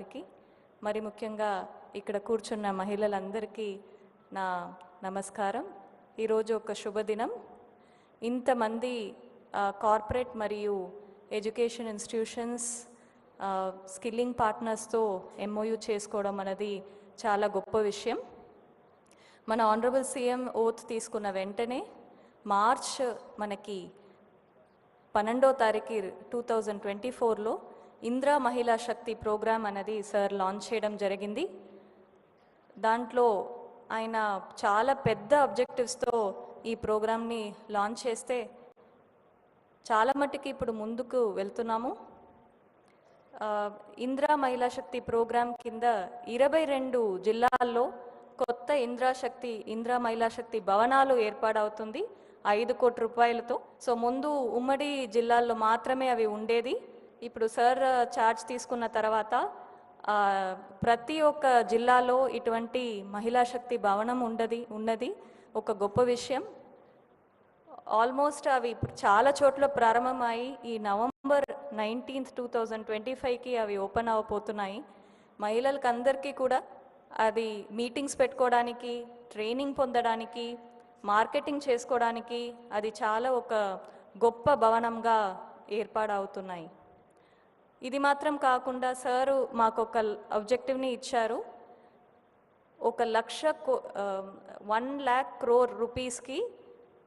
వాళ్ళకి, మరి ముఖ్యంగా ఇక్కడ కూర్చున్న మహిళలందరికీ నా నమస్కారం. ఈరోజు ఒక శుభదినం. ఇంతమంది కార్పొరేట్ మరియు ఎడ్యుకేషన్ ఇన్స్టిట్యూషన్స్ స్కిల్లింగ్ పార్ట్నర్స్తో MOU చేసుకోవడం అనేది చాలా గొప్ప విషయం. మన ఆనరబుల్ సీఎం ఓత్ తీసుకున్న వెంటనే మార్చ్ మనకి 12వ తారీఖు 2024లో ఇందిరా మహిళా శక్తి ప్రోగ్రామ్ అనేది సార్ లాంచ్ చేయడం జరిగింది. దాంట్లో ఆయన చాలా పెద్ద ఆబ్జెక్టివ్స్తో ఈ ప్రోగ్రామ్ని లాంచ్ చేస్తే చాలా మట్టుకి ఇప్పుడు ముందుకు వెళ్తున్నాము. ఇందిరా మహిళా శక్తి ప్రోగ్రాం కింద 22 జిల్లాల్లో కొత్త ఇందిరా మహిళా శక్తి భవనాలు ఏర్పాటవుతుంది 5 కోట్ల రూపాయలతో. సో ముందు ఉమ్మడి జిల్లాల్లో మాత్రమే అవి ఉండేది. ఇప్పుడు సార్ ఛార్జ్ తీసుకున్న తర్వాత ప్రతి ఒక్క జిల్లాలో ఇటువంటి మహిళా శక్తి భవనం ఉన్నది ఒక గొప్ప విషయం. ఆల్మోస్ట్ అవి ఇప్పుడు చాలా చోట్ల ప్రారంభమై ఈ నవంబర్ 19, 2025కి అవి ఓపెన్ అవ్వబోతున్నాయి. మహిళలకు అందరికీ కూడా అది మీటింగ్స్ పెట్టుకోవడానికి, ట్రైనింగ్ పొందడానికి, మార్కెటింగ్ చేసుకోవడానికి అది చాలా ఒక గొప్ప భవనంగా ఏర్పాటవుతున్నాయి. ఇది మాత్రం కాకుండా సారు మాకు ఒక ఆబ్జెక్టివ్ని ఇచ్చారు. 1 lakh crore రూపీస్కి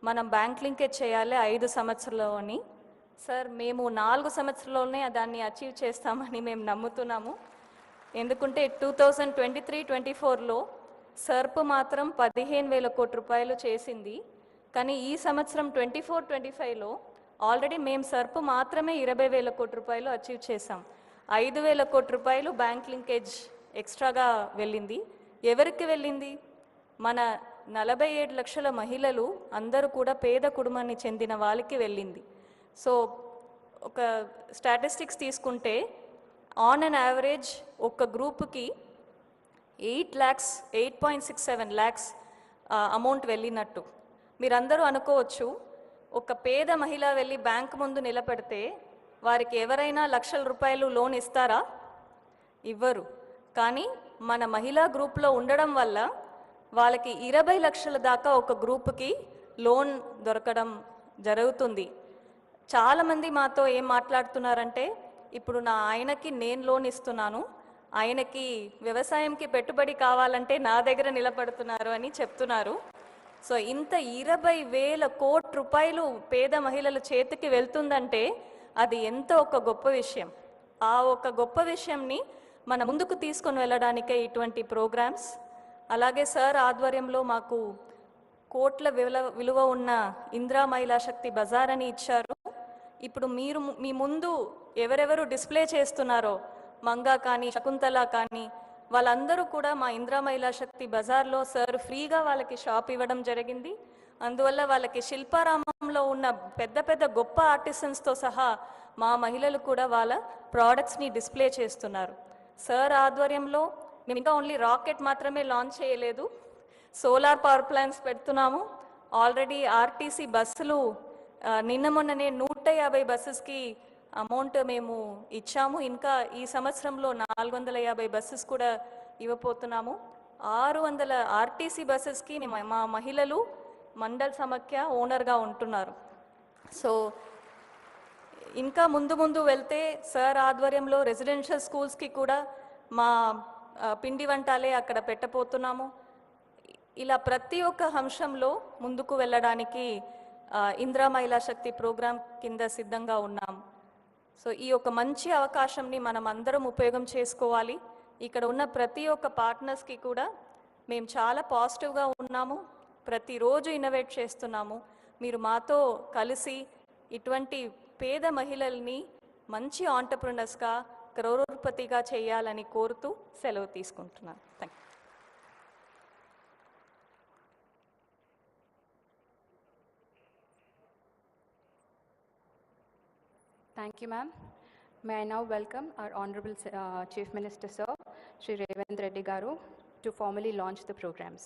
మనం బ్యాంక్ లింకేజ్ చేయాలి 5 సంవత్సరాలని. సార్ మేము 4 సంవత్సరాల్లోనే దాన్ని అచీవ్ చేస్తామని మేము నమ్ముతున్నాము. ఎందుకంటే 2023-24లో సర్ప్ మాత్రం 15,000 కోట్ల రూపాయలు చేసింది. కానీ ఈ సంవత్సరం 24-25లో ఆల్రెడీ మేము సర్ప్ మాత్రమే 20,000 కోట్ల రూపాయలు అచీవ్ చేసాం. 5,000 కోట్ల రూపాయలు బ్యాంక్ లింకేజ్ ఎక్స్ట్రాగా వెళ్ళింది. ఎవరికి వెళ్ళింది? మన 47 లక్షల మహిళలు అందరూ కూడా పేద కుటుంబానికి చెందిన వాళ్ళకి వెళ్ళింది. సో ఒక స్టాటిస్టిక్స్ తీసుకుంటే ఆన్ అన్ యావరేజ్ ఒక గ్రూప్కి 8.67 lakhs అమౌంట్ వెళ్ళినట్టు. మీరందరూ అనుకోవచ్చు, ఒక పేద మహిళ వెళ్ళి బ్యాంక్ ముందు నిలబడితే వారికి ఎవరైనా లక్షల రూపాయలు లోన్ ఇస్తారా? ఇవ్వరు. కానీ మన మహిళా గ్రూప్లో ఉండడం వల్ల వాళ్ళకి 20 లక్షల దాకా ఒక గ్రూప్కి లోన్ దొరకడం జరుగుతుంది. చాలామంది మాతో ఏం మాట్లాడుతున్నారంటే, ఇప్పుడు నా ఆయనకి నేను లోన్ ఇస్తున్నాను, ఆయనకి వ్యవసాయంకి పెట్టుబడి కావాలంటే నా దగ్గర నిలబడుతున్నారు అని చెప్తున్నారు. సో ఇంత 20,000 కోట్ల రూపాయలు పేద మహిళల చేతికి వెళ్తుందంటే అది ఎంతో ఒక గొప్ప విషయం. ఆ ఒక గొప్ప విషయంని మన ముందుకు తీసుకొని వెళ్ళడానికే ఇటువంటి ప్రోగ్రామ్స్. అలాగే సార్ ఆధ్వర్యంలో మాకు కోట్ల విలువ ఉన్న ఇందిరా మహిళా శక్తి బజార్ అని ఇచ్చారు. ఇప్పుడు మీరు మీ ముందు ఎవరెవరు డిస్ప్లే చేస్తున్నారో, మంగా కానీ శకుంతల కానీ, వాళ్ళందరూ కూడా మా ఇందిరా మహిళా శక్తి బజార్లో సార్ ఫ్రీగా వాళ్ళకి షాప్ ఇవ్వడం జరిగింది. అందువల్ల వాళ్ళకి శిల్పారామంలో ఉన్న పెద్ద పెద్ద గొప్ప ఆర్టిసన్స్తో సహా మా మహిళలు కూడా వాళ్ళ ప్రోడక్ట్స్ని డిస్ప్లే చేస్తున్నారు. సార్ ఆధ్వర్యంలో మేము ఇంకా ఓన్లీ రాకెట్ మాత్రమే లాంచ్ చేయలేదు, సోలార్ పవర్ ప్లాంట్స్ పెడుతున్నాము. ఆల్రెడీ RTC బస్సులు నిన్న మొన్ననే 150 బస్సెస్కి అమౌంట్ మేము ఇచ్చాము. ఇంకా ఈ సంవత్సరంలో 450 బస్సెస్ కూడా ఇవ్వబోతున్నాము. 600 RTC బస్సెస్కి మా మహిళలు మండల్ సమాఖ్య ఓనర్గా ఉంటున్నారు. సో ఇంకా ముందు వెళ్తే సార్ ఆధ్వర్యంలో రెసిడెన్షియల్ స్కూల్స్కి కూడా మా పిండి వంటలే అక్కడ పెట్టబోతున్నాము. ఇలా ప్రతి ఒక్క అంశంలో ముందుకు వెళ్ళడానికి ఇందిరా మహిళా శక్తి ప్రోగ్రాం కింద సిద్ధంగా ఉన్నాం. సో ఈ ఒక మంచి అవకాశంని మనం అందరం ఉపయోగం చేసుకోవాలి. ఇక్కడ ఉన్న ప్రతి ఒక్క పార్ట్నర్స్కి కూడా మేము చాలా పాజిటివ్గా ఉన్నాము, ప్రతిరోజు ఇన్నోవేట్ చేస్తున్నాము. మీరు మాతో కలిసి ఇటువంటి పేద మహిళల్ని మంచి ఆంటర్‌ప్రెన్యూర్స్గా, క్రోరోపతిగా చేయాలని కోరుతూ సెలవు తీసుకుంటున్నాను. Thank you. Thank you, ma'am. May I now welcome our Honorable Chief Minister, Sir, Shri Revendra Reddy Garu, to formally launch the programs.